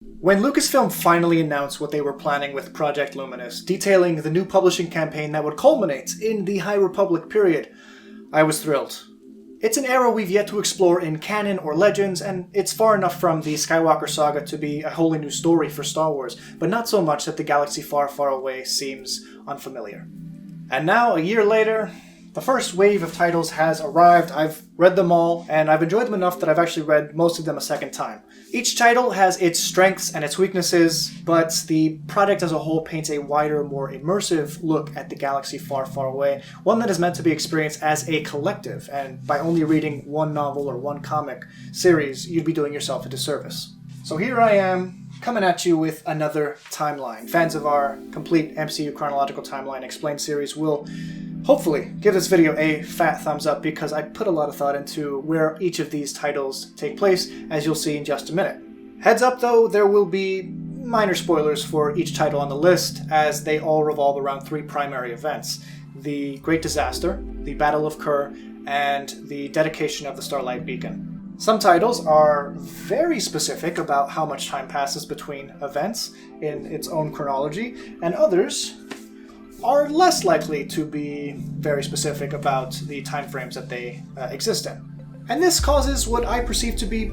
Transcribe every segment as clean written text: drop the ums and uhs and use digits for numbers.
When Lucasfilm finally announced what they were planning with Project Luminous, detailing the new publishing campaign that would culminate in the High Republic period, I was thrilled. It's an era we've yet to explore in canon or legends, and it's far enough from the Skywalker saga to be a wholly new story for Star Wars, but not so much that the galaxy far, far away seems unfamiliar. And now, a year later, the first wave of titles has arrived. I've read them all, and I've enjoyed them enough that I've actually read most of them a second time. Each title has its strengths and its weaknesses, but the product as a whole paints a wider, more immersive look at the galaxy far, far away, one that is meant to be experienced as a collective, and by only reading one novel or one comic series, you'd be doing yourself a disservice. So here I am, coming at you with another timeline. Fans of our complete MCU Chronological Timeline Explained series will hopefully give this video a fat thumbs up because I put a lot of thought into where each of these titles take place, as you'll see in just a minute. Heads up though, there will be minor spoilers for each title on the list, as they all revolve around three primary events: the Great Disaster, the Battle of Kur, and the dedication of the Starlight Beacon. Some titles are very specific about how much time passes between events in its own chronology, and others are less likely to be very specific about the time frames that they exist in. And this causes what I perceive to be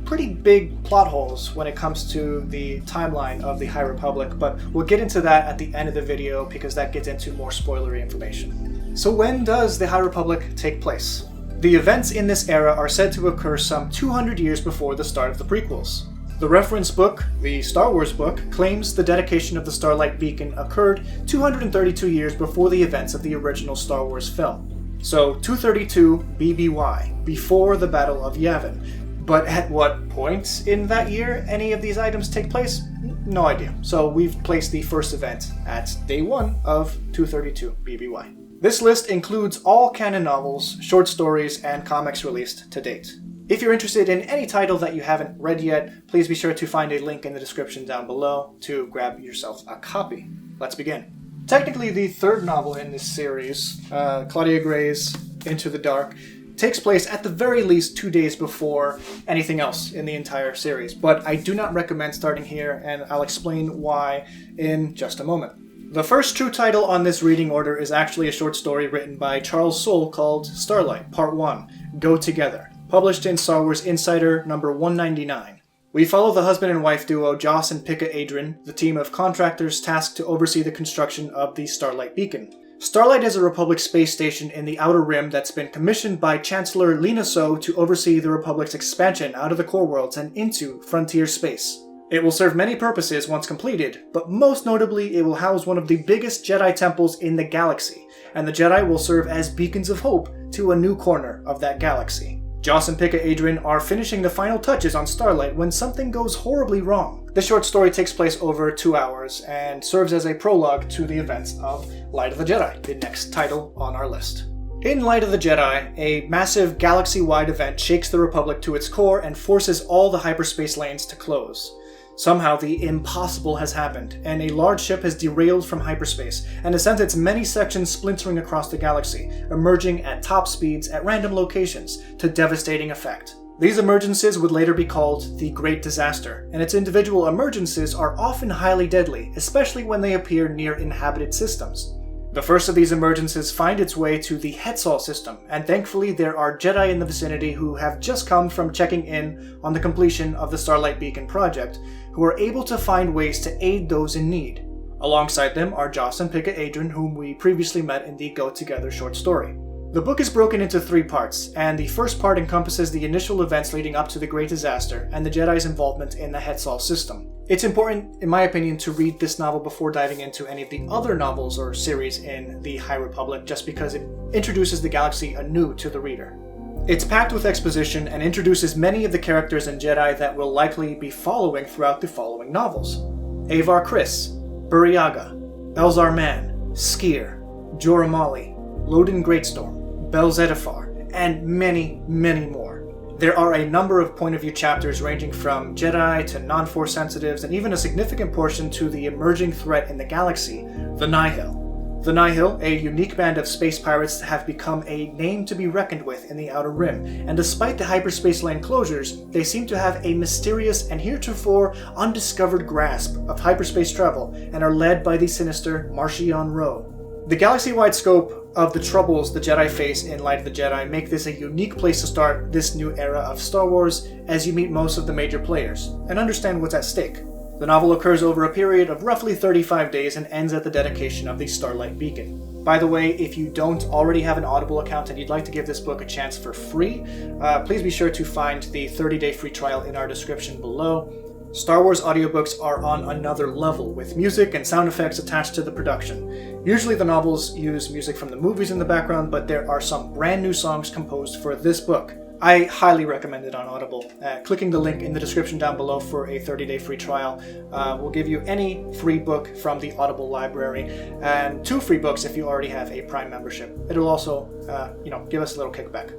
pretty big plot holes when it comes to the timeline of the High Republic, but we'll get into that at the end of the video because that gets into more spoilery information. So when does the High Republic take place? The events in this era are said to occur some 200 years before the start of the prequels. The reference book, the Star Wars book, claims the dedication of the Starlight Beacon occurred 232 years before the events of the original Star Wars film. So 232 BBY, before the Battle of Yavin. But at what point in that year any of these items take place? No idea. So we've placed the first event at day 1 of 232 BBY. This list includes all canon novels, short stories, and comics released to date. If you're interested in any title that you haven't read yet, please be sure to find a link in the description down below to grab yourself a copy. Let's begin. Technically, the third novel in this series, Claudia Gray's Into the Dark, takes place at the very least 2 days before anything else in the entire series, but I do not recommend starting here, and I'll explain why in just a moment. The first true title on this reading order is actually a short story written by Charles Soule called Starlight, Part 1, Go Together, published in Star Wars Insider number 199. We follow the husband and wife duo Joss and Pika Adren, the team of contractors tasked to oversee the construction of the Starlight Beacon. Starlight is a Republic space station in the Outer Rim that's been commissioned by Chancellor Lina Soh to oversee the Republic's expansion out of the core worlds and into frontier space. It will serve many purposes once completed, but most notably it will house one of the biggest Jedi temples in the galaxy, and the Jedi will serve as beacons of hope to a new corner of that galaxy. Joss and Pika Adren are finishing the final touches on Starlight when something goes horribly wrong. The short story takes place over 2 hours and serves as a prologue to the events of Light of the Jedi, the next title on our list. In Light of the Jedi, a massive galaxy-wide event shakes the Republic to its core and forces all the hyperspace lanes to close. Somehow the impossible has happened, and a large ship has derailed from hyperspace and has sent its many sections splintering across the galaxy, emerging at top speeds at random locations to devastating effect. These emergences would later be called the Great Disaster, and its individual emergences are often highly deadly, especially when they appear near inhabited systems. The first of these emergencies find its way to the Hetzal system, and thankfully there are Jedi in the vicinity who have just come from checking in on the completion of the Starlight Beacon project, who are able to find ways to aid those in need. Alongside them are Joss and Pika Adren, whom we previously met in the Go Together short story. The book is broken into 3 parts, and the first part encompasses the initial events leading up to the Great Disaster and the Jedi's involvement in the Hetzal system. It's important, in my opinion, to read this novel before diving into any of the other novels or series in the High Republic, just because it introduces the galaxy anew to the reader. It's packed with exposition and introduces many of the characters and Jedi that we'll likely be following throughout the following novels. Avar Kriss, Burryaga, Elzar Mann, Sskeer, Jora Malli, Loden Greatstorm, Bel Zettifar, and many, many more. There are a number of point-of-view chapters ranging from Jedi to non-Force sensitives, and even a significant portion to the emerging threat in the galaxy, the Nihil. The Nihil, a unique band of space pirates, have become a name to be reckoned with in the Outer Rim, and despite the hyperspace lane closures, they seem to have a mysterious and heretofore undiscovered grasp of hyperspace travel and are led by the sinister Marchion Ro. The galaxy-wide scope of the troubles the Jedi face in Light of the Jedi make this a unique place to start this new era of Star Wars as you meet most of the major players and understand what's at stake. The novel occurs over a period of roughly 35 days and ends at the dedication of the Starlight Beacon. By the way, if you don't already have an Audible account and you'd like to give this book a chance for free, please be sure to find the 30-day free trial in our description below. Star Wars audiobooks are on another level, with music and sound effects attached to the production. Usually the novels use music from the movies in the background, but there are some brand new songs composed for this book. I highly recommend it on Audible. Clicking the link in the description down below for a 30-day free trial will give you any free book from the Audible library, and 2 free books if you already have a Prime membership. It'll also, give us a little kickback.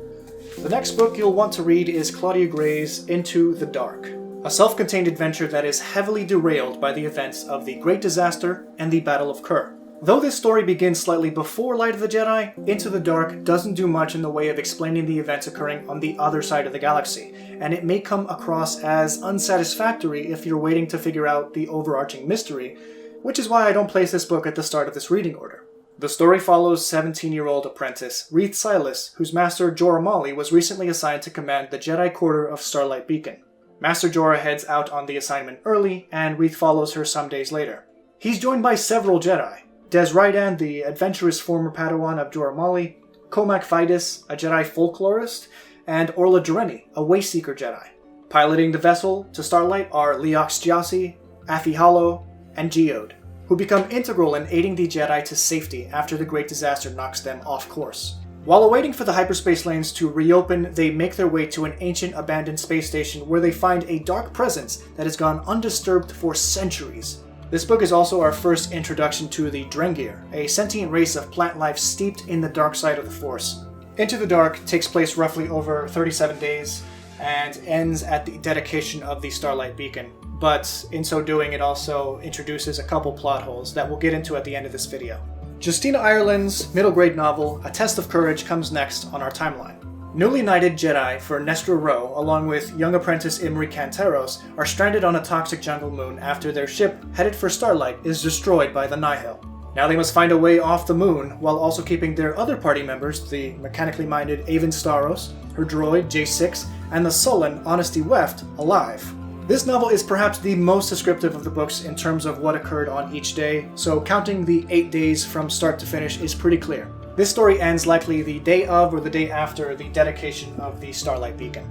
The next book you'll want to read is Claudia Gray's Into the Dark, a self-contained adventure that is heavily derailed by the events of the Great Disaster and the Battle of Kur. Though this story begins slightly before Light of the Jedi, Into the Dark doesn't do much in the way of explaining the events occurring on the other side of the galaxy, and it may come across as unsatisfactory if you're waiting to figure out the overarching mystery, which is why I don't place this book at the start of this reading order. The story follows 17-year-old apprentice Reath Silas, whose master Jorah Mali was recently assigned to command the Jedi Quarter of Starlight Beacon. Master Jorah heads out on the assignment early, and Reath follows her some days later. He's joined by several Jedi: Des Rydan, the adventurous former Padawan of Jorah Mali, Comac Vitus, a Jedi folklorist, and Orla Jareni, a Wayseeker Jedi. Piloting the vessel to Starlight are Leox Gyasi, Afi Hollow, and Geode, who become integral in aiding the Jedi to safety after the Great Disaster knocks them off course. While awaiting for the hyperspace lanes to reopen, they make their way to an ancient abandoned space station where they find a dark presence that has gone undisturbed for centuries. This book is also our first introduction to the Drengir, a sentient race of plant life steeped in the dark side of the Force. Into the Dark takes place roughly over 37 days and ends at the dedication of the Starlight Beacon, but in so doing it also introduces a couple plot holes that we'll get into at the end of this video. Justina Ireland's middle grade novel, A Test of Courage, comes next on our timeline. Newly knighted Jedi for Nestra Ro, along with young apprentice Imri Canteros, are stranded on a toxic jungle moon after their ship, headed for Starlight, is destroyed by the Nihil. Now they must find a way off the moon, while also keeping their other party members, the mechanically minded Avon Staros, her droid J6, and the sullen Honesty Weft, alive. This novel is perhaps the most descriptive of the books in terms of what occurred on each day, so counting the 8 days from start to finish is pretty clear. This story ends likely the day of or the day after the dedication of the Starlight Beacon.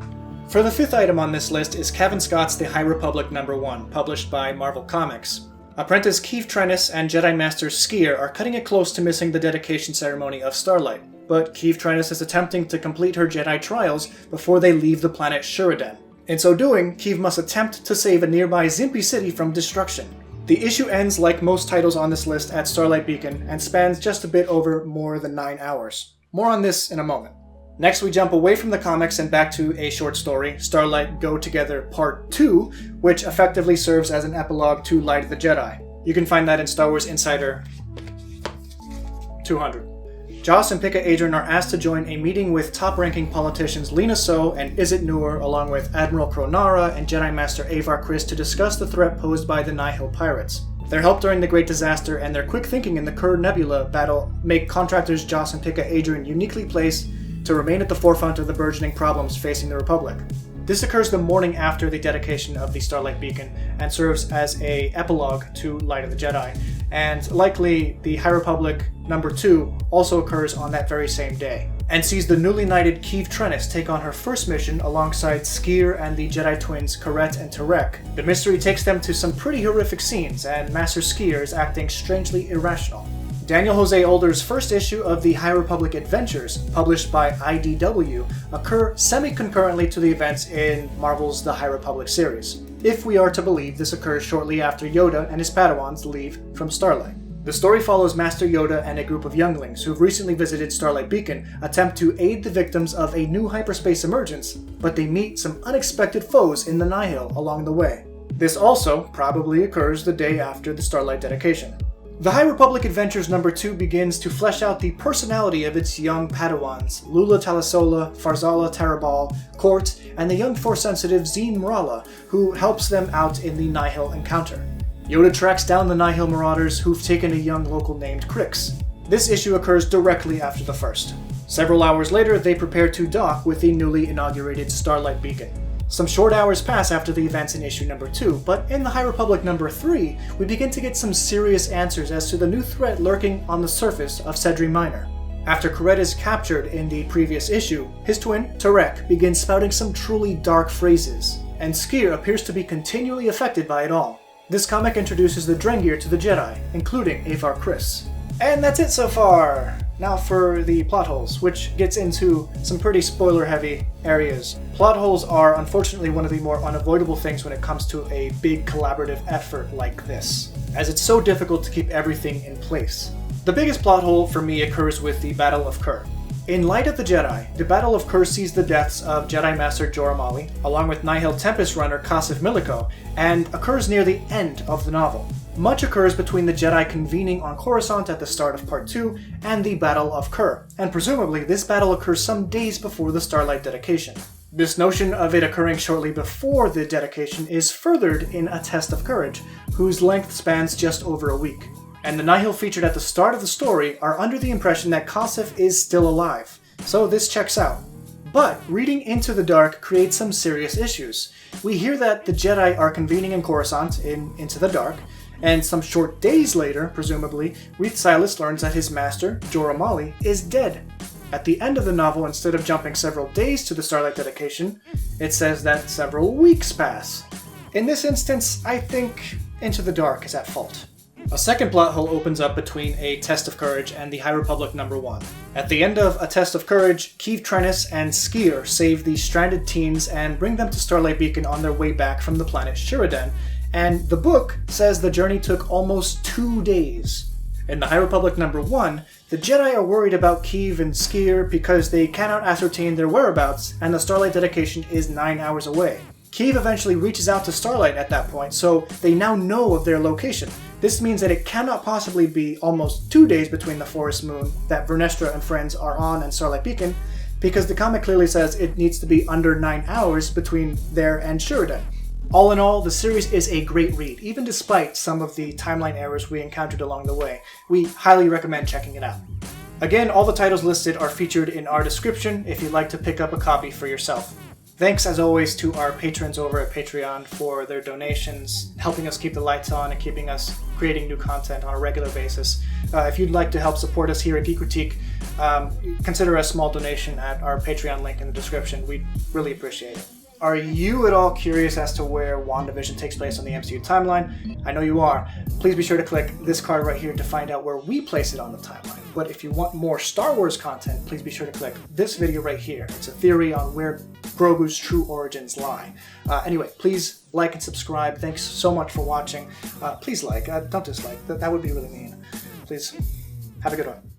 For the 5th item on this list is Cavan Scott's The High Republic #1, published by Marvel Comics. Apprentice Keith Trennis and Jedi Master Skier are cutting it close to missing the dedication ceremony of Starlight, but Keith Trennis is attempting to complete her Jedi trials before they leave the planet Shuridan. In so doing, Keith must attempt to save a nearby Zimpi city from destruction. The issue ends like most titles on this list at Starlight Beacon and spans just a bit over more than 9 hours. More on this in a moment. Next we jump away from the comics and back to a short story, Starlight Go Together Part 2, which effectively serves as an epilogue to Light of the Jedi. You can find that in Star Wars Insider 200. Joss and Pika Adren are asked to join a meeting with top-ranking politicians Lina Soh and Izzet Nur, along with Admiral Kronara and Jedi Master Avar Kriss, to discuss the threat posed by the Nihil pirates. Their help during the Great Disaster and their quick thinking in the Kur Nebula battle make contractors Joss and Pika Adren uniquely placed to remain at the forefront of the burgeoning problems facing the Republic. This occurs the morning after the dedication of the Starlight Beacon and serves as an epilogue to Light of the Jedi, and likely the High Republic #2 also occurs on that very same day, and sees the newly knighted Keith Trennis take on her first mission alongside Skier and the Jedi twins Karet and Tarek. The mystery takes them to some pretty horrific scenes, and Master Skier is acting strangely irrational. Daniel Jose Older's first issue of the High Republic Adventures, published by IDW, occur semi-concurrently to the events in Marvel's The High Republic series, if we are to believe this occurs shortly after Yoda and his Padawans leave from Starlight. The story follows Master Yoda and a group of younglings who've recently visited Starlight Beacon attempt to aid the victims of a new hyperspace emergence, but they meet some unexpected foes in the Nihil along the way. This also probably occurs the day after the Starlight dedication. The High Republic Adventures #2 begins to flesh out the personality of its young Padawans, Lula Talisola, Farzala Tarabal, Court, and the young Force-sensitive Zeen Mrala, who helps them out in the Nihil encounter. Yoda tracks down the Nihil marauders who've taken a young local named Crix. This issue occurs directly after the first. Several hours later, they prepare to dock with the newly inaugurated Starlight Beacon. Some short hours pass after the events in issue #2, but in the High Republic #3, we begin to get some serious answers as to the new threat lurking on the surface of Sedri Minor. After Koret is captured in the previous issue, his twin, Tarek, begins spouting some truly dark phrases, and Sskeer appears to be continually affected by it all. This comic introduces the Drengir to the Jedi, including Avar Kriss. And that's it so far! Now for the plot holes, which gets into some pretty spoiler-heavy areas. Plot holes are unfortunately one of the more unavoidable things when it comes to a big collaborative effort like this, as it's so difficult to keep everything in place. The biggest plot hole for me occurs with the Battle of Kur. In Light of the Jedi, the Battle of Kur sees the deaths of Jedi Master Jora Malli, along with Nihil Tempest Runner Kasif Miliko, and occurs near the end of the novel. Much occurs between the Jedi convening on Coruscant at the start of Part 2 and the Battle of Kur, and presumably this battle occurs some days before the Starlight dedication. This notion of it occurring shortly before the dedication is furthered in A Test of Courage, whose length spans just over a week. And the Nihil featured at the start of the story are under the impression that Kasif is still alive, so this checks out. But reading Into the Dark creates some serious issues. We hear that the Jedi are convening in Coruscant in Into the Dark, and some short days later, presumably, Reath Silas learns that his master, Jora Malli, is dead. At the end of the novel, instead of jumping several days to the Starlight dedication, it says that several weeks pass. In this instance, I think Into the Dark is at fault. A second plot hole opens up between A Test of Courage and the High Republic #1. At the end of A Test of Courage, Keeve Trennis and Sskeer save the stranded teens and bring them to Starlight Beacon on their way back from the planet Shiraden, and the book says the journey took almost 2 days. In the High Republic #1, the Jedi are worried about Keeve and Sskeer because they cannot ascertain their whereabouts, and the Starlight dedication is 9 hours away. Keeve eventually reaches out to Starlight at that point, so they now know of their location. This means that it cannot possibly be almost 2 days between the Forest Moon that Vernestra and friends are on and Starlight Beacon, because the comic clearly says it needs to be under 9 hours between there and Shiraden. All in all, the series is a great read, even despite some of the timeline errors we encountered along the way. We highly recommend checking it out. Again, all the titles listed are featured in our description if you'd like to pick up a copy for yourself. Thanks, as always, to our patrons over at Patreon for their donations, helping us keep the lights on and keeping us creating new content on a regular basis. If you'd like to help support us here at Geek Critique, consider a small donation at our Patreon link in the description. We'd really appreciate it. Are you at all curious as to where WandaVision takes place on the MCU timeline? I know you are. Please be sure to click this card right here to find out where we place it on the timeline. But if you want more Star Wars content, please be sure to click this video right here. It's a theory on where Grogu's true origins lie. Anyway, please like and subscribe. Thanks so much for watching. Please like, don't dislike. That would be really mean. Please, have a good one.